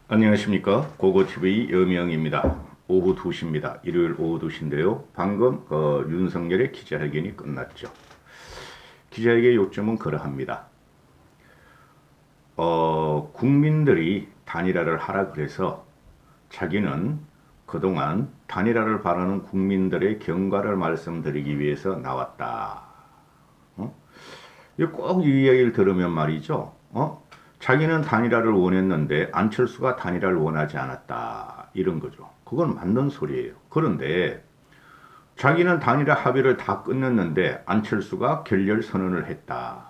안녕하십니까. 고고TV 여명입니다. 오후 2시입니다. 일요일 오후 2시인데요. 방금 윤석열의 기자회견이 끝났죠. 기자회견의 요점은 그러합니다. 국민들이 단일화를 하라 그래서 자기는 그동안 단일화를 바라는 국민들의 경과를 말씀드리기 위해서 나왔다. 꼭 이 이야기를 들으면 말이죠. 자기는 단일화를 원했는데 안철수가 단일화를 원하지 않았다. 이런 거죠. 그건 맞는 소리예요. 그런데 자기는 단일화 합의를 다 끝냈는데 안철수가 결렬 선언을 했다.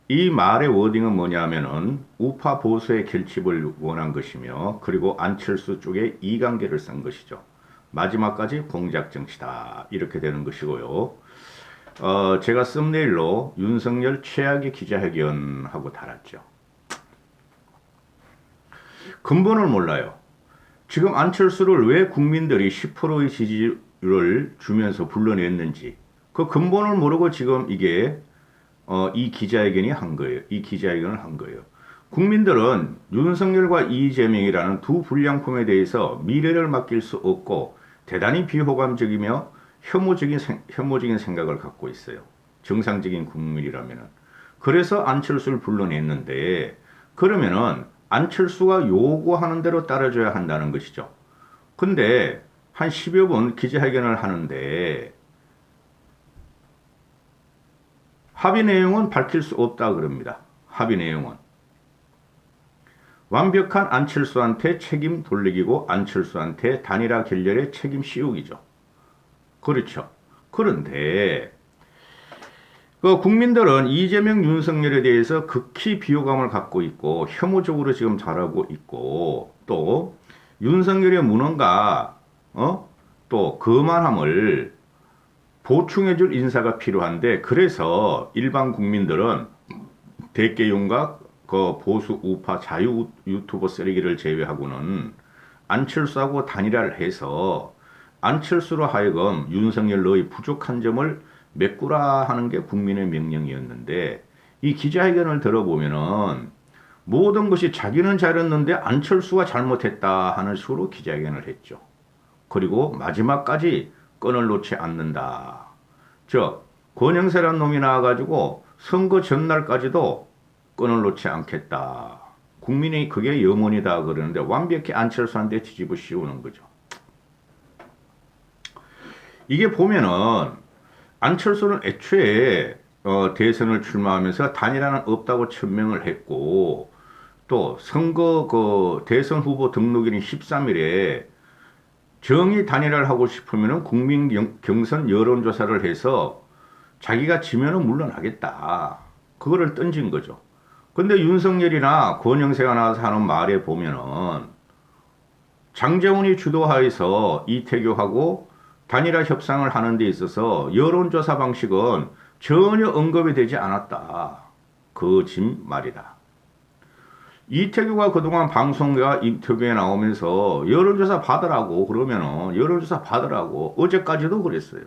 이 말의 워딩은 뭐냐면은 우파 보수의 결집을 원한 것이며, 그리고 안철수 쪽에 이관계를 쓴 것이죠. 마지막까지 공작 정치다. 이렇게 되는 것이고요. 제가 썸네일로 윤석열 최악의 기자회견하고 달았죠. 근본을 몰라요. 지금 안철수를 왜 국민들이 10%의 지지를 주면서 불러냈는지 그 근본을 모르고 지금 이 기자회견이 한 거예요. 이 기자회견을 한 거예요. 국민들은 윤석열과 이재명이라는 두 불량품에 대해서 미래를 맡길 수 없고 대단히 비호감적이며 혐오적인 생각을 갖고 있어요. 정상적인 국민이라면은. 그래서 안철수를 불러냈는데, 그러면은 안철수가 요구하는 대로 따라줘야 한다는 것이죠. 근데 한 10여 분 기자회견을 하는데 합의 내용은 밝힐 수 없다 그럽니다. 합의 내용은 완벽한 안철수한테 책임 돌리기고 안철수한테 단일화 결렬의 책임 씌우기죠. 그렇죠. 그런데 국민들은 이재명, 윤석열에 대해서 극히 비호감을 갖고 있고 혐오적으로 지금 잘하고 있고, 또 윤석열의 무능과 또 거만함을 보충해줄 인사가 필요한데, 그래서 일반 국민들은 대개용과 보수 우파 자유 유튜버 쓰레기를 제외하고는 안철수하고 단일화를 해서 안철수로 하여금 윤석열 너의 부족한 점을 메꾸라 하는 게 국민의 명령이었는데, 이 기자회견을 들어보면은 모든 것이 자기는 잘했는데 안철수가 잘못했다 하는 식으로 기자회견을 했죠. 그리고 마지막까지 끈을 놓지 않는다. 권영세란 놈이 나와가지고 선거 전날까지도 끈을 놓지 않겠다. 국민이 그게 염원이다 그러는데 완벽히 안철수한테 뒤집어 씌우는 거죠. 이게 보면은 안철수는 애초에 대선을 출마하면서 단일화는 없다고 천명을 했고, 또 선거 대선 후보 등록일인 13일에 정의 단일화를 하고 싶으면은 국민 경선 여론조사를 해서 자기가 지면은 물러나겠다. 그거를 던진 거죠. 근데 윤석열이나 권영세가 나와서 하는 말에 보면은 장제원이 주도하에서 이태규하고 단일화 협상을 하는 데 있어서 여론조사 방식은 전혀 언급이 되지 않았다. 거짓말이다. 이태규가 그동안 방송과 인터뷰에 나오면서 여론조사 받으라고 그러면은 여론조사 받으라고 어제까지도 그랬어요.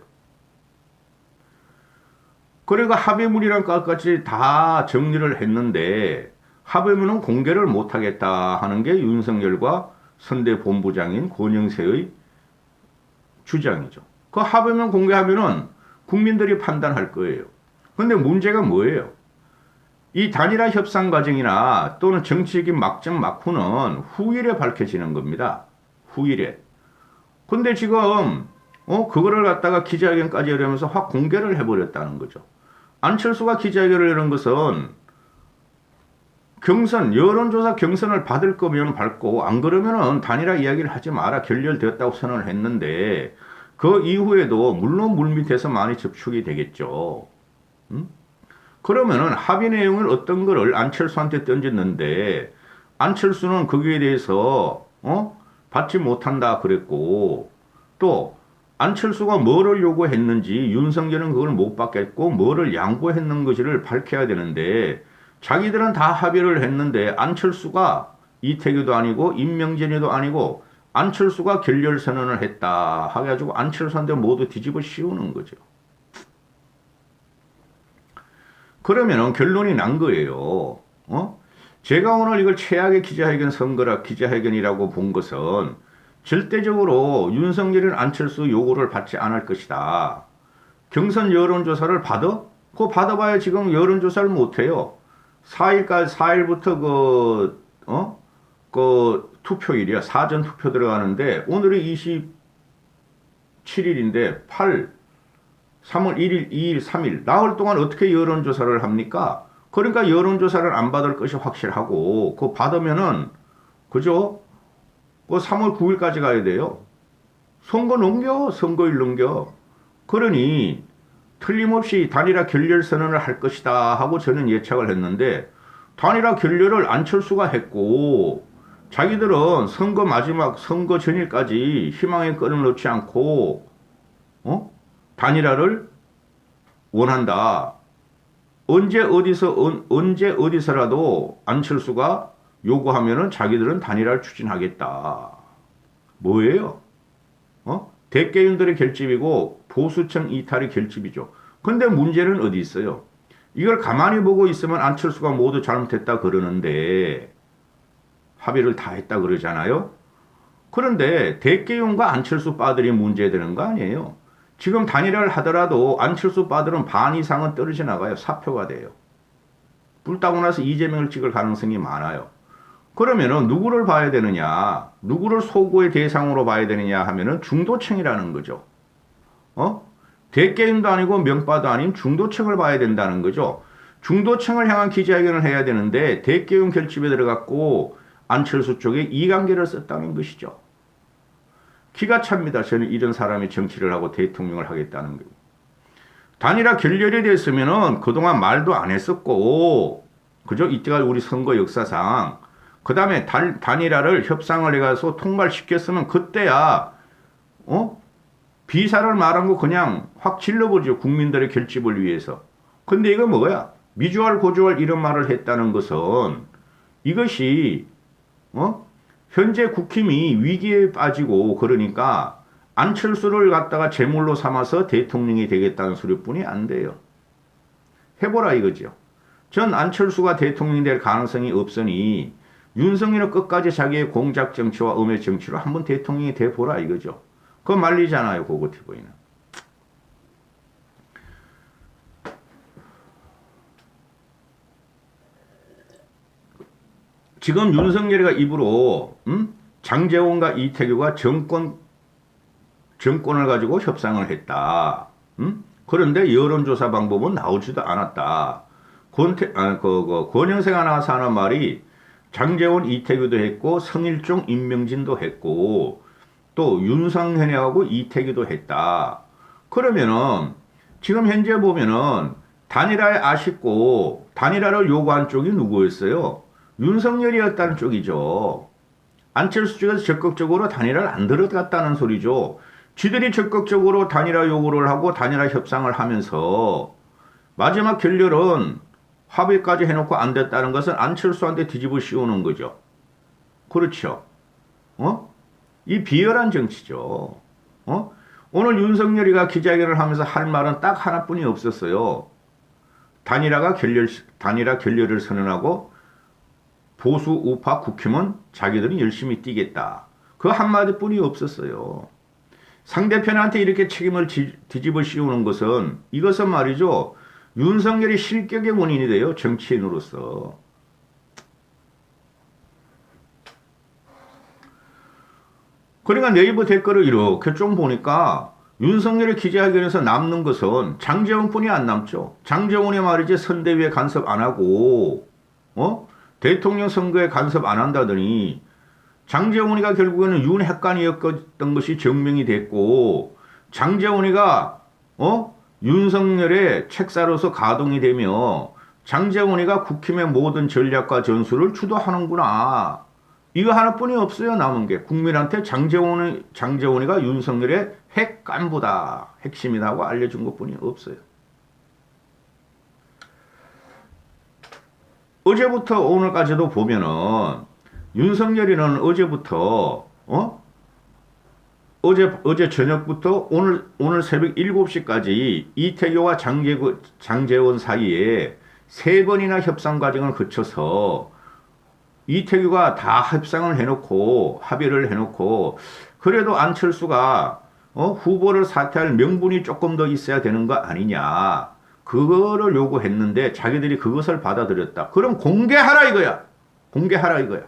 그러니까 합의문이란 것까지 다 정리를 했는데 합의문은 공개를 못하겠다 하는 게 윤석열과 선대 본부장인 권영세의 주장이죠. 그 합의문 공개하면은 국민들이 판단할 거예요. 근데 문제가 뭐예요? 이 단일화 협상 과정이나 또는 정치적인 막정 막후는 후일에 밝혀지는 겁니다. 후일에. 근데 지금 그거를 갖다가 기자회견까지 하려면서 확 공개를 해버렸다는 거죠. 안철수가 기자회견을 하는 것은 여론조사 경선을 받을 거면 받고, 안 그러면은 단일화 이야기를 하지 마라. 결렬되었다고 선언을 했는데, 그 이후에도 물론 물밑에서 많이 접촉이 되겠죠. 그러면은 합의 내용을 어떤 거를 안철수한테 던졌는데, 안철수는 거기에 대해서, 받지 못한다 그랬고, 또, 안철수가 뭐를 요구했는지 윤석열은 그걸 못 받겠고, 뭐를 양보했는지를 밝혀야 되는데, 자기들은 다 합의를 했는데 안철수가 이태규도 아니고 임명진이도 아니고 안철수가 결렬 선언을 했다 해가지고 안철수한테 모두 뒤집어 씌우는 거죠. 그러면은 결론이 난 거예요. 제가 오늘 이걸 최악의 기자회견이라고 본 것은 절대적으로 윤석열은 안철수 요구를 받지 않을 것이다. 경선 여론조사를 받아? 그거 받아봐야 지금 여론조사를 못해요. 4일부터 그 투표일이야. 사전 투표 들어가는데 오늘이 27일인데 3월 1일, 2일, 3일 나흘 동안 어떻게 여론조사를 합니까? 그러니까 여론조사를 안 받을 것이 확실하고 그거 받으면은 그죠? 그 3월 9일까지 가야 돼요. 선거일 넘겨. 그러니 틀림없이 단일화 결렬 선언을 할 것이다 하고 저는 예측을 했는데 단일화 결렬을 안철수가 했고 자기들은 마지막 선거 전일까지 희망의 끈을 놓지 않고 단일화를 원한다. 언제 어디서라도 안철수가 요구하면은 자기들은 단일화를 추진하겠다. 뭐예요? 대개인들의 결집이고 보수층 이탈의 결집이죠. 근데 문제는 어디 있어요? 이걸 가만히 보고 있으면 안철수가 모두 잘못했다 그러는데 합의를 다 했다 그러잖아요. 그런데 대개인과 안철수 빠들이 문제되는 거 아니에요. 지금 단일화를 하더라도 안철수 빠들은 반 이상은 떨어져 나가요. 사표가 돼요. 불 따고 나서 이재명을 찍을 가능성이 많아요. 그러면은 누구를 봐야 되느냐, 누구를 소구의 대상으로 봐야 되느냐 하면은 중도층이라는 거죠. 대게임도 아니고 명바도 아닌 중도층을 봐야 된다는 거죠. 중도층을 향한 기자회견을 해야 되는데 대게임 결집에 들어갔고 안철수 쪽에 이관계를 썼다는 것이죠. 기가 찹니다. 저는 이런 사람이 정치를 하고 대통령을 하겠다는 거. 단일화 결렬이 됐으면은 그동안 말도 안 했었고, 그죠? 이때가 우리 선거 역사상. 그 다음에 단일화를 협상을 해가서 통과시켰으면 그때야, 비사를 말한 거 그냥 확 질러버리죠. 국민들의 결집을 위해서. 근데 이거 뭐야? 미주알 고주알 이런 말을 했다는 것은 이것이, 현재 국힘이 위기에 빠지고 그러니까 안철수를 갖다가 제물로 삼아서 대통령이 되겠다는 소리뿐이 안 돼요. 해보라 이거죠. 전 안철수가 대통령이 될 가능성이 없으니 윤석열은 끝까지 자기의 공작 정치와 음해 정치로 한번 대통령이 돼보라 이거죠. 그거 말리잖아요. 고고TV는. 지금 윤석열이가 입으로 장제원과 이태규가 정권을 가지고 협상을 했다. 그런데 여론조사 방법은 나오지도 않았다. 권영세가 나와서 하는 말이 장제원, 이태규도 했고 성일종, 임명진도 했고 또 윤상현하고 이태규도 했다. 그러면은 지금 현재 보면은 단일화에 아쉽고 단일화를 요구한 쪽이 누구였어요? 윤석열이었다는 쪽이죠. 안철수 쪽에서 적극적으로 단일화를 안 들어갔다는 소리죠. 쥐들이 적극적으로 단일화 요구를 하고 단일화 협상을 하면서 마지막 결렬은 합의까지 해놓고 안 됐다는 것은 안철수한테 뒤집어 씌우는 거죠. 그렇죠. 이 비열한 정치죠. 오늘 윤석열이가 기자회견을 하면서 할 말은 딱 하나뿐이 없었어요. 단일화 결렬을 선언하고 보수 우파 국힘은 자기들은 열심히 뛰겠다. 그 한마디뿐이 없었어요. 상대편한테 이렇게 책임을 뒤집어 씌우는 것은 이것은 말이죠. 윤석열이 실격의 원인이 돼요. 정치인으로서. 그러니까 네이버 댓글을 이렇게 좀 보니까 윤석열의 기자회견에서 남는 것은 장제원뿐이 안 남죠. 장제원이 말이지 선대위에 간섭 안 하고 대통령 선거에 간섭 안 한다더니 장제원이가 결국에는 윤핵관이었던 것이 증명이 됐고 장제원이가 윤석열의 책사로서 가동이 되며 장제원이가 국힘의 모든 전략과 전술을 주도하는구나. 이거 하나뿐이 없어요. 남은 게 국민한테 장제원이가 윤석열의 핵 간부다. 핵심이다 하고 알려준 것뿐이 없어요. 어제부터 오늘까지도 보면은 윤석열이는 어제부터 어제 저녁부터 오늘 새벽 7시까지 이태규와 장제원 사이에 3번이나 협상 과정을 거쳐서 이태규가 다 협상을 해놓고 합의를 해놓고 그래도 안철수가 후보를 사퇴할 명분이 조금 더 있어야 되는 거 아니냐. 그거를 요구했는데 자기들이 그것을 받아들였다. 그럼 공개하라 이거야. 공개하라 이거야.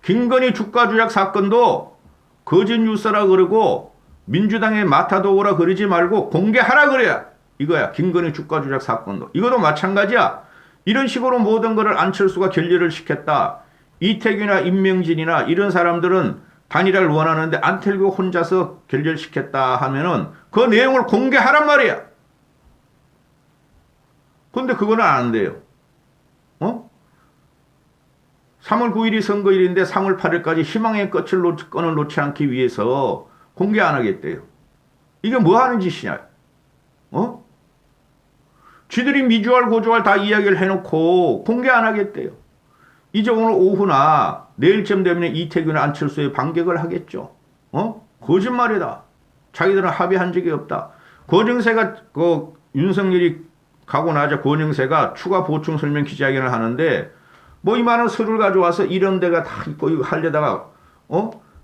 김건희 주가 조작 사건도 거짓 뉴스라 그러고 민주당의 마타도우라 그러지 말고 공개하라 그래야 이거야. 김건희 주가 조작 사건도. 이것도 마찬가지야. 이런 식으로 모든 것을 안철수가 결렬을 시켰다. 이태규나 임명진이나 이런 사람들은 단일화를 원하는데 안철수 혼자서 결렬시켰다 하면은 그 내용을 공개하란 말이야. 근데 그거는 안 한대요. 3월 9일이 선거일인데 3월 8일까지 희망의 끈을 놓지 않기 위해서 공개 안 하겠대요. 이게 뭐 하는 짓이냐? 쥐들이 미주알 고주알 다 이야기를 해놓고 공개 안 하겠대요. 이제 오늘 오후나 내일쯤 되면 이태규나 안철수의 반격을 하겠죠. 거짓말이다. 자기들은 합의한 적이 없다. 권영세가 윤석열이 가고 나자 권영세가 추가 보충 설명 기자회견을 하는데 뭐 이만한 서류를 가져와서 이런 데가 다 있고 이거 하려다가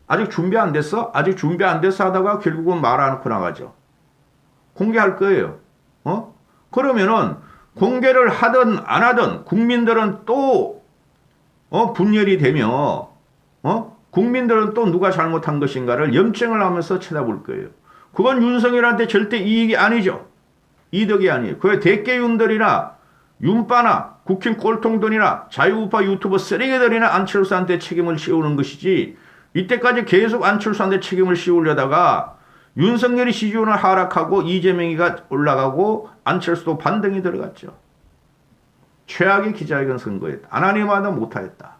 아직 준비 안 됐어? 아직 준비 안 됐어 하다가 결국은 말 안 하고 나가죠. 공개할 거예요. 그러면은 공개를 하든 안 하든 국민들은 또 분열이 되며 국민들은 또 누가 잘못한 것인가를 염증을 하면서 쳐다볼 거예요. 그건 윤석열한테 절대 이익이 아니죠. 이득이 아니에요. 그 대깨윤들이나 윤빠나 국힘 꼴통들이나 자유우파 유튜버 쓰레기들이나 안철수한테 책임을 씌우는 것이지 이때까지 계속 안철수한테 책임을 씌우려다가 윤석열이 지지율은 하락하고 이재명이가 올라가고 안철수도 반등이 들어갔죠. 최악의 기자회견 선거였다. 안 하니마다 못하였다.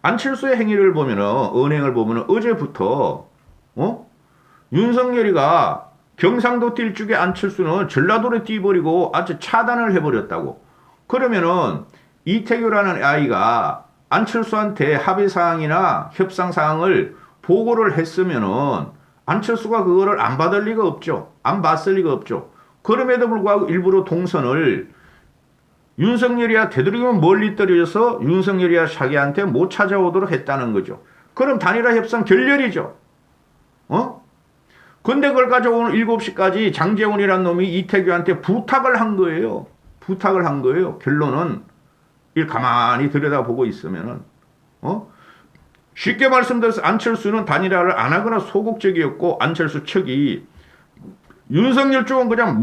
안철수의 행위를 보면은 언행을 보면은 어제부터 윤석열이가 경상도 뛸 적에 안철수는 전라도로 뛰어버리고 아주 차단을 해버렸다고. 그러면은 이태규라는 아이가 안철수한테 합의사항이나 협상사항을 보고를 했으면은 안철수가 그거를 안 받을 리가 없죠. 안 봤을 리가 없죠. 그럼에도 불구하고 일부러 동선을 윤석열이야 되도록이면 멀리 떨어져서 윤석열이야 자기한테 못 찾아오도록 했다는 거죠. 그럼 단일화 협상 결렬이죠. 근데 그걸 가지고 오늘 7시까지 장재훈이라는 놈이 이태규한테 부탁을 한 거예요. 부탁을 한 거예요. 결론은 일 가만히 들여다보고 있으면은 쉽게 말씀드려서 안철수는 단일화를 안 하거나 소극적이었고 안철수 측이 윤석열 쪽은 그냥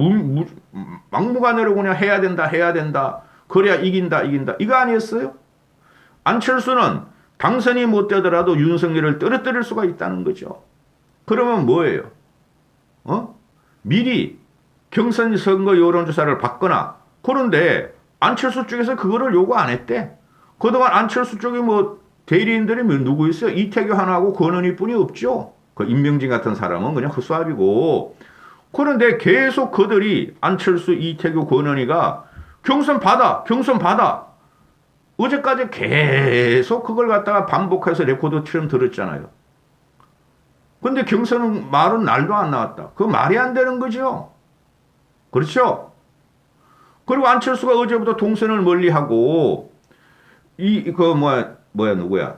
막무가내로 그냥 해야 된다. 그래야 이긴다. 이거 아니었어요? 안철수는 당선이 못 되더라도 윤석열을 떨어뜨릴 수가 있다는 거죠. 그러면 뭐예요? 미리 경선 선거 여론조사를 받거나 그런데 안철수 쪽에서 그거를 요구 안 했대. 그동안 안철수 쪽에 뭐 대리인들이 누구 있어요? 이태규 하나하고 권은희 뿐이 없죠. 그 임명진 같은 사람은 그냥 헛수합이고. 그런데 계속 그들이 안철수, 이태규, 권은희가 경선 받아. 어제까지 계속 그걸 갖다가 반복해서 레코드처럼 들었잖아요. 근데 경선 말은 날도 안 나왔다. 그거 말이 안 되는 거죠. 그렇죠? 그리고 안철수가 어제부터 동선을 멀리하고 누구야?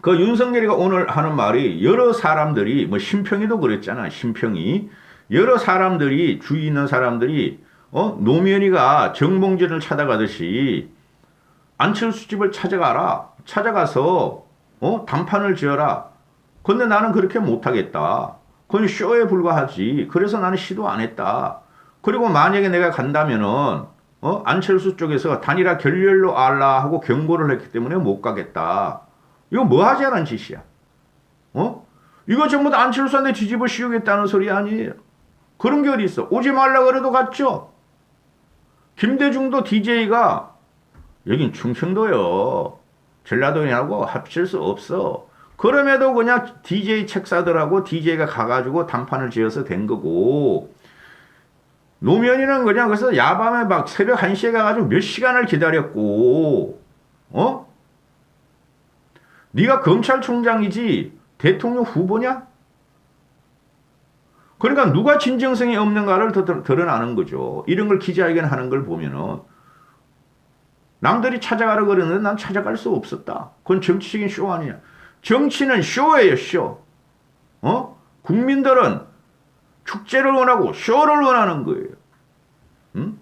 그 윤석열이가 오늘 하는 말이 여러 사람들이 뭐 심평이도 그랬잖아. 심평이 여러 사람들이 주위 있는 사람들이 노무현이가 정봉진을 찾아가듯이 안철수 집을 찾아가서 단판을 지어라. 근데 나는 그렇게 못하겠다. 그건 쇼에 불과하지. 그래서 나는 시도 안 했다. 그리고 만약에 내가 간다면은 안철수 쪽에서 단일화 결렬로 알라 하고 경고를 했기 때문에 못 가겠다. 이거 뭐 하자는 짓이야. 이거 전부 다 안철수한테 뒤집어 씌우겠다는 소리 아니에요. 그런 게 어디 있어. 오지 말라 그래도 갔죠. 김대중도 DJ가 여긴 충청도요. 전라도인하고 합칠 수 없어. 그럼에도 그냥 DJ 책사들하고 DJ가 가가지고 단판을 지어서 된 거고 노무현이는 그냥 그래서 야밤에 막 새벽 1시에 가가지고 몇 시간을 기다렸고 네가 검찰총장이지 대통령 후보냐? 그러니까 누가 진정성이 없는가를 더 드러나는 거죠. 이런 걸 기자회견 하는 걸 보면은 남들이 찾아가라 그러는데 난 찾아갈 수 없었다. 그건 정치적인 쇼 아니냐. 정치는 쇼예요, 쇼. 국민들은 축제를 원하고 쇼를 원하는 거예요. 응?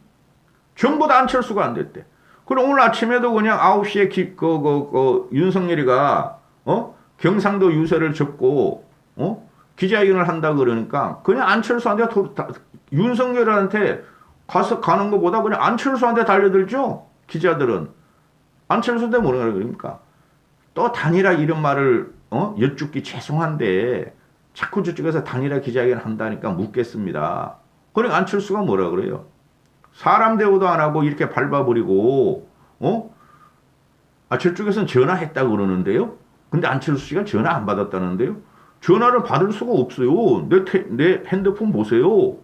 전부 다 안철수가 안 됐대. 그럼 오늘 아침에도 그냥 9시에 윤석열이가 경상도 유세를 접고 기자회견을 한다 그러니까 그냥 안철수한테 윤석열한테 가는 것보다 그냥 안철수한테 달려들죠. 기자들은 안철수한테 뭐라 그러니까 또 단일화 이런 말을 여쭙기 죄송한데 자꾸 저쪽에서 단일화 기자회견 한다니까 묻겠습니다. 그러니까 안철수가 뭐라 그래요? 사람 대우도 안 하고 이렇게 밟아버리고 저쪽에서는 전화했다고 그러는데요. 근데 안철수 씨가 전화 안 받았다는데요. 전화를 받을 수가 없어요. 내 핸드폰 보세요.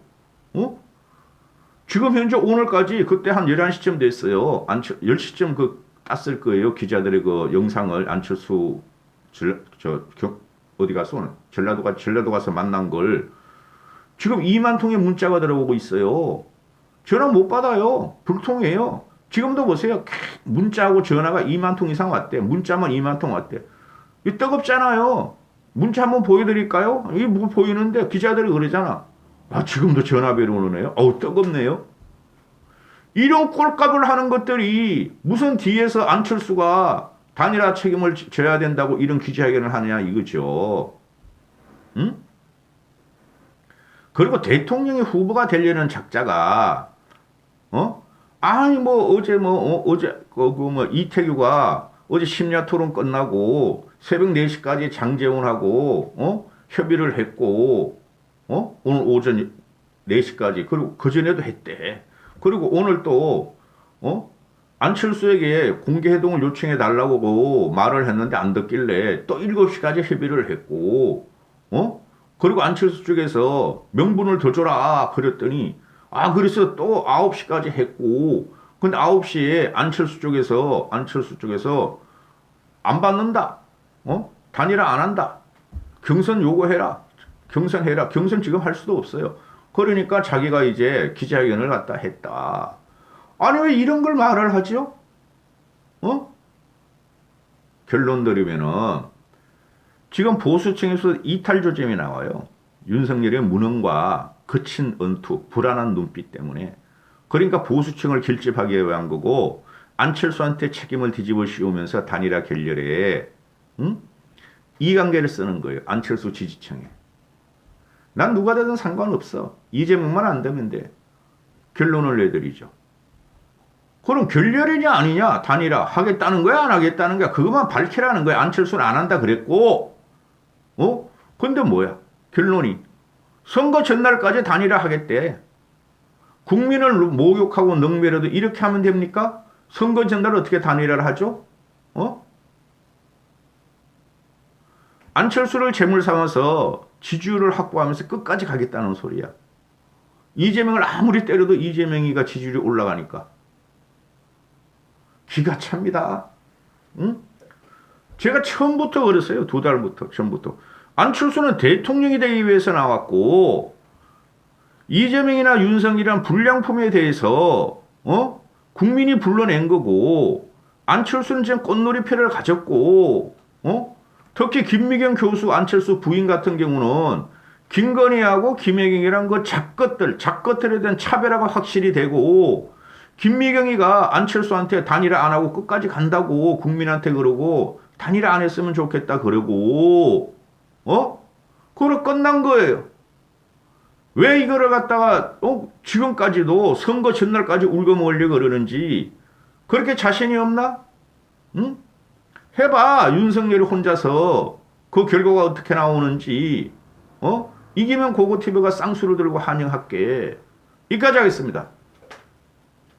지금 현재 오늘까지 그때 한 11시쯤 됐어요. 10시쯤 땄을 거예요. 기자들의 그 영상을 안철수 어디 가서 오늘 전라도 가서 만난 걸 지금 2만 통의 문자가 들어오고 있어요. 전화 못 받아요. 불통해요. 지금도 보세요. 문자하고 전화가 2만 통 이상 왔대. 문자만 2만 통 왔대. 이 뜨겁잖아요. 문자 한번 보여드릴까요? 이게 뭐 보이는데 기자들이 그러잖아. 지금도 전화벨이 오네요. 뜨겁네요. 이런 꼴값을 하는 것들이 무슨 뒤에서 안철수가 단일화 책임을 져야 된다고 이런 기자회견을 하느냐 이거죠. 응? 그리고 대통령이 후보가 되려는 작자가 어제 이태규가 어제 심야 토론 끝나고 새벽 4시까지 장제원하고 협의를 했고 오늘 오전 4시까지 그리고 그전에도 했대. 그리고 오늘 또 안철수에게 공개회동을 요청해 달라고 말을 했는데 안 듣길래 또 7시까지 협의를 했고 그리고 안철수 쪽에서 명분을 더 줘라 그랬더니 그래서 또 9시까지 했고 근데 9시에 안철수 쪽에서 안 받는다. 단일화 안 한다. 경선 요구해라. 경선해라. 경선 지금 할 수도 없어요. 그러니까 자기가 이제 기자회견을 갖다 했다. 아니 왜 이런 걸 말을 하죠? 결론 드리면은 지금 보수층에서 이탈 조짐이 나와요. 윤석열의 무능과 거친 언투, 불안한 눈빛 때문에. 그러니까 보수층을 결집하기 위한 거고 안철수한테 책임을 뒤집어 씌우면서 단일화 결렬에 이관계를 쓰는 거예요. 안철수 지지층에. 난 누가 되든 상관없어. 이재명만 안 되면 돼. 결론을 내드리죠. 그럼 결렬이냐 아니냐 단일화 하겠다는 거야 안 하겠다는 거야 그것만 밝히라는 거야. 안철수는 안 한다 그랬고 근데 뭐야 결론이 선거 전날까지 단일화 하겠대. 국민을 모욕하고 능멸해도 이렇게 하면 됩니까? 선거 전날 어떻게 단일화를 하죠? 안철수를 제물 삼아서 지지율을 확보하면서 끝까지 가겠다는 소리야. 이재명을 아무리 때려도 이재명이가 지지율이 올라가니까. 기가 찹니다. 응? 제가 처음부터 그랬어요. 2달부터 전부터. 안철수는 대통령이 되기 위해서 나왔고 이재명이나 윤석이란 불량품에 대해서 국민이 불러낸 거고 안철수는 지금 꽃놀이표를 가졌고 특히 김미경 교수 안철수 부인 같은 경우는 김건희하고 김혜경이란 그 잡것들에 대한 차별화가 확실히 되고 김미경이가 안철수한테 단일화 안 하고 끝까지 간다고 국민한테 그러고 단일화 안 했으면 좋겠다 그러고 그걸 끝난 거예요. 왜 이거를 갖다가 지금까지도 선거 전날까지 울고먹으려고 그러는지 그렇게 자신이 없나? 응? 해봐. 윤석열이 혼자서 그 결과가 어떻게 나오는지 이기면 고고TV가 쌍수를 들고 환영할게. 여기까지 하겠습니다.